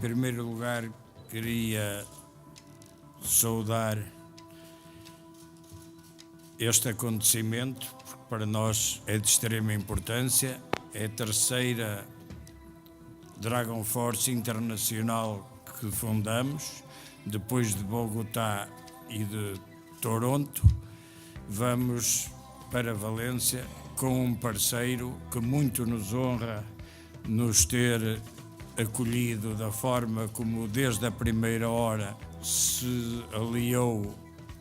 primeiro lugar, queria saudar este acontecimento, porque para nós é de extrema importância. É a terceira Dragon Force Internacional que fundamos, depois de Bogotá e de Toronto. Vamos para Valência com um parceiro que muito nos honra nos ter acolhido da forma como desde a primeira hora se aliou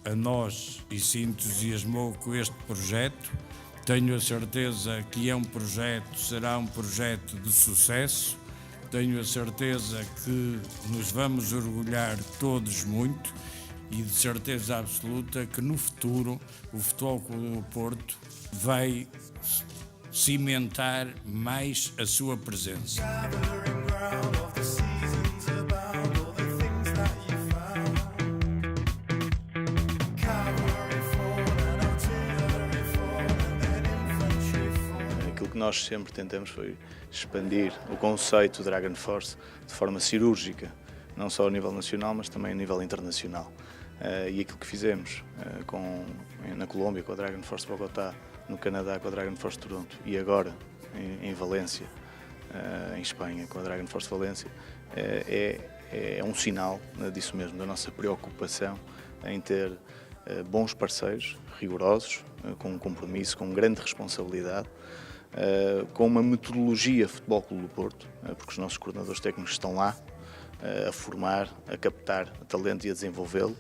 a nós e se entusiasmou com este projeto. Tenho a certeza que será um projeto de sucesso. Tenho a certeza que nos vamos orgulhar todos muito e de certeza absoluta que no futuro o Futebol Clube do Porto vai cimentar mais a sua presença. Aquilo que nós sempre tentamos foi expandir o conceito Dragon Force de forma cirúrgica, não só a nível nacional, mas também a nível internacional. E aquilo que fizemos na Colômbia com a Dragon Force Bogotá, no Canadá com a Dragon Force Toronto e agora em Valência, em Espanha com a Dragon Force Valência, é um sinal disso mesmo, da nossa preocupação em ter bons parceiros, rigorosos, com um compromisso, com grande responsabilidade, com uma metodologia Futebol Clube do Porto, porque os nossos coordenadores técnicos estão lá a formar, a captar talento e a desenvolvê-lo,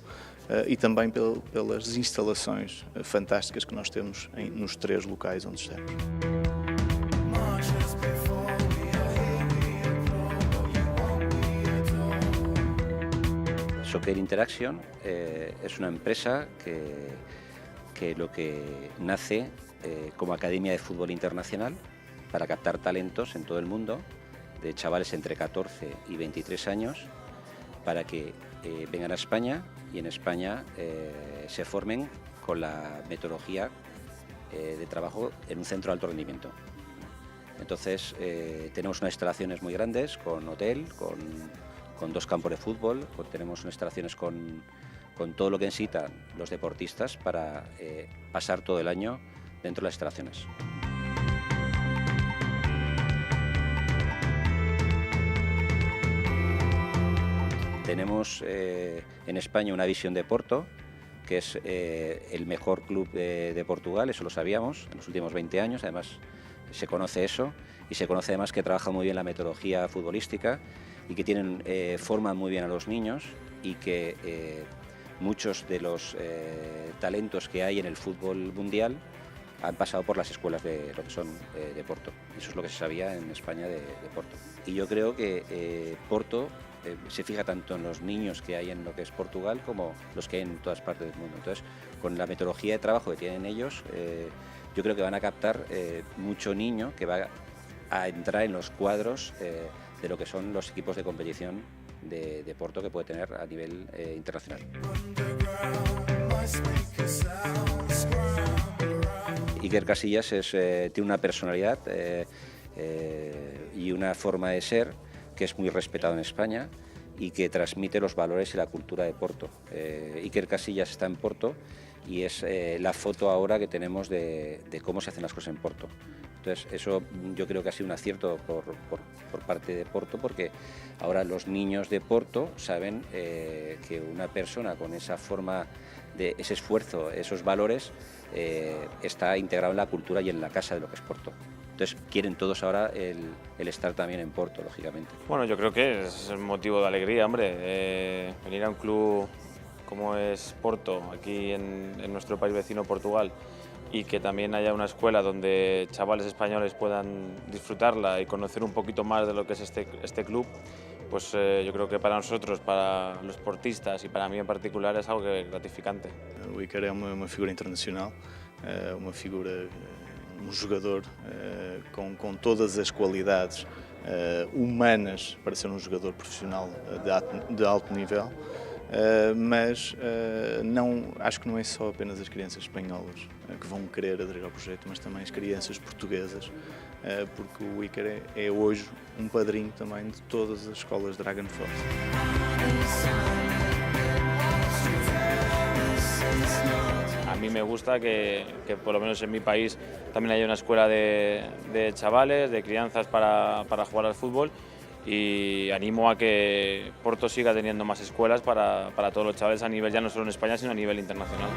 e também pelas instalações fantásticas que nós temos nos 3 locais onde estamos. Soccer Interaction es una empresa que lo que nace como academia de fútbol internacional para captar talentos en todo el mundo de chavales entre 14 y 23 años para que vengan a España y en España se formen con la metodología de trabajo en un centro de alto rendimiento. Entonces tenemos unas instalaciones muy grandes con hotel, con 2 campos de fútbol, tenemos unas instalaciones con todo lo que necesitan los deportistas para pasar todo el año dentro de las instalaciones. Tenemos en España una visión de Porto, que es el mejor club de Portugal, eso lo sabíamos en los últimos 20 años, además se conoce eso y se conoce además que trabaja muy bien la metodología futbolística y que forman muy bien a los niños y que muchos de los talentos que hay en el fútbol mundial han pasado por las escuelas de lo que son de Porto. Eso es lo que se sabía en España de Porto. Y yo creo que Porto se fija tanto en los niños que hay en lo que es Portugal como los que hay en todas partes del mundo. Entonces, con la metodología de trabajo que tienen ellos, yo creo que van a captar mucho niño que va a entrar en los cuadros de lo que son los equipos de competición de Porto que puede tener a nivel internacional. Iker Casillas tiene una personalidad y una forma de ser que es muy respetado en España y que transmite los valores y la cultura de Porto. Iker Casillas está en Porto y es la foto ahora que tenemos de cómo se hacen las cosas en Porto. Entonces eso yo creo que ha sido un acierto por parte de Porto, porque ahora los niños de Porto saben que una persona con esa forma, ese esfuerzo, esos valores, está integrado en la cultura y en la casa de lo que es Porto. Entonces quieren todos ahora el estar también en Porto, lógicamente. Bueno, yo creo que es un motivo de alegría, hombre, venir a un club como es Porto, aquí en nuestro país vecino Portugal, y que también haya una escuela donde chavales españoles puedan disfrutarla y conocer un poquito más de lo que es este club, pues yo creo que para nosotros, para los portistas y para mí en particular es algo gratificante. O Iker é uma figura internacional, uma figura, um jogador com todas as qualidades humanas para ser um jogador profissional de alto nível. Mas acho que não é só apenas as crianças espanholas que vão querer aderir ao projeto, mas também as crianças portuguesas porque o Iker é hoje padrinho também de todas as escolas Dragon Force. A mí me gusta que por lo menos en mi país también haya una escuela de chavales, de crianzas para jugar al fútbol, y animo a que Porto siga teniendo más escuelas para todos los chavales a nivel ya no solo en España sino a nivel internacional.